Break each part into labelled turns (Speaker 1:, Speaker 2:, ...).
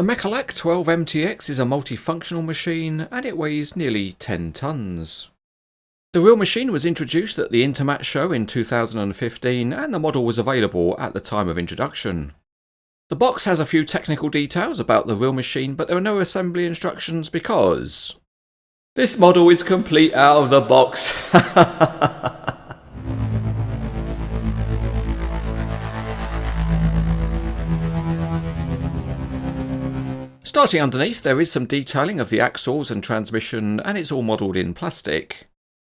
Speaker 1: The Mecalac 12MTX is a multifunctional machine and it weighs nearly 10 tonnes. The real machine was introduced at the Intermat show in 2015 and the model was available at the time of introduction. The box has a few technical details about the real machine, but there are no assembly instructions because this model is complete out of the box. Starting underneath, there is some detailing of the axles and transmission, and it's all modelled in plastic.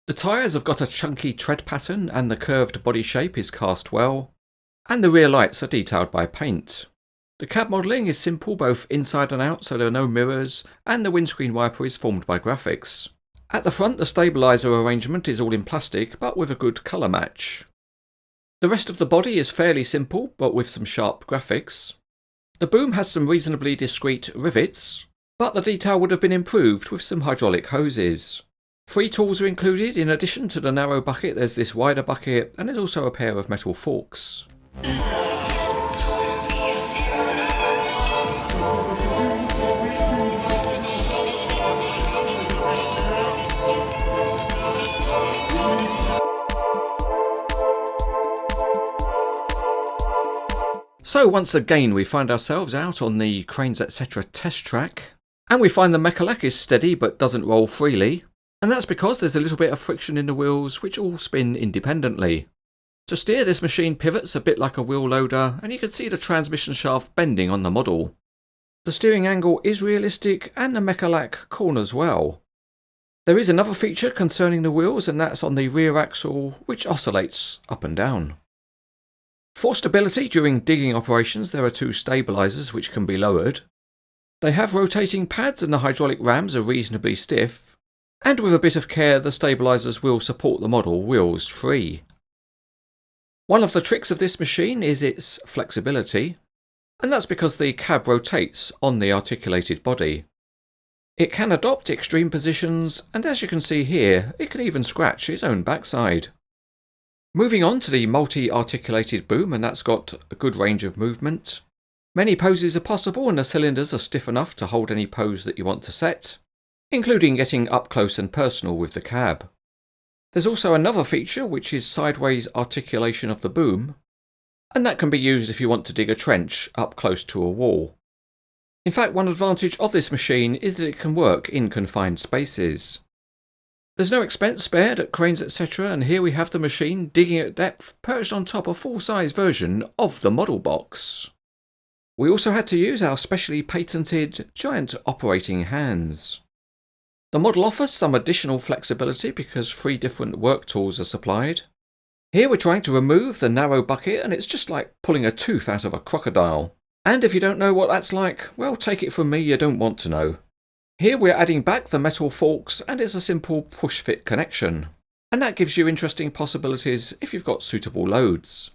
Speaker 1: The tyres have got a chunky tread pattern and the curved body shape is cast well, and the rear lights are detailed by paint. The cab modelling is simple both inside and out, so there are no mirrors, and the windscreen wiper is formed by graphics. At the front, the stabiliser arrangement is all in plastic, but with a good colour match. The rest of the body is fairly simple, but with some sharp graphics. The boom has some reasonably discreet rivets, but the detail would have been improved with some hydraulic hoses. 3 tools are included. In addition to the narrow bucket, there's this wider bucket, and there's also a pair of metal forks. So once again we find ourselves out on the Cranes Etc. test track, and we find the Mecalac is steady but doesn't roll freely, and that's because there's a little bit of friction in the wheels which all spin independently. To steer, this machine pivots a bit like a wheel loader, and you can see the transmission shaft bending on the model. The steering angle is realistic and the Mecalac corners well. There is another feature concerning the wheels, and that's on the rear axle, which oscillates up and down. For stability during digging operations, there are 2 stabilisers which can be lowered. They have rotating pads and the hydraulic rams are reasonably stiff, and with a bit of care the stabilisers will support the model wheels free. One of the tricks of this machine is its flexibility, and that's because the cab rotates on the articulated body. It can adopt extreme positions, and as you can see here, it can even scratch its own backside. Moving on to the multi-articulated boom, and that's got a good range of movement. Many poses are possible and the cylinders are stiff enough to hold any pose that you want to set, including getting up close and personal with the cab. There's also another feature which is sideways articulation of the boom, and that can be used if you want to dig a trench up close to a wall. In fact, one advantage of this machine is that it can work in confined spaces. There's no expense spared at Cranes Etc. and here we have the machine digging at depth perched on top a full-size version of the model box. We also had to use our specially patented giant operating hands. The model offers some additional flexibility because 3 different work tools are supplied. Here we're trying to remove the narrow bucket and it's just like pulling a tooth out of a crocodile. And if you don't know what that's like, well, take it from me, you don't want to know. Here we're adding back the metal forks and it's a simple push-fit connection. And that gives you interesting possibilities if you've got suitable loads.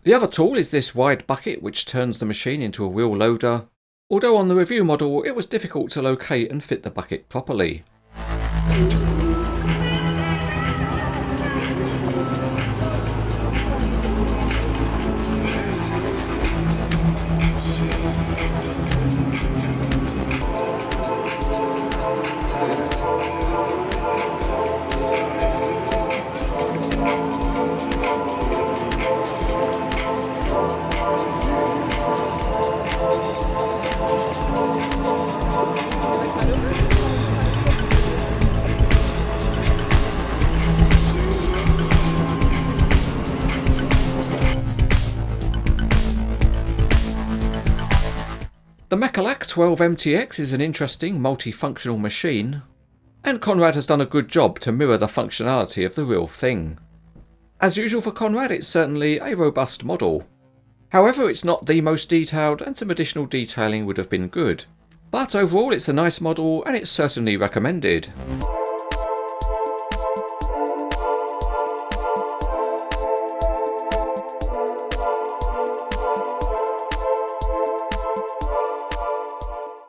Speaker 1: The other tool is this wide bucket which turns the machine into a wheel loader, although on the review model it was difficult to locate and fit the bucket properly. The Mecalac 12MTX is an interesting multifunctional machine, and Conrad has done a good job to mirror the functionality of the real thing. As usual for Conrad, it's certainly a robust model. However, it's not the most detailed and some additional detailing would have been good. But overall it's a nice model and it's certainly recommended.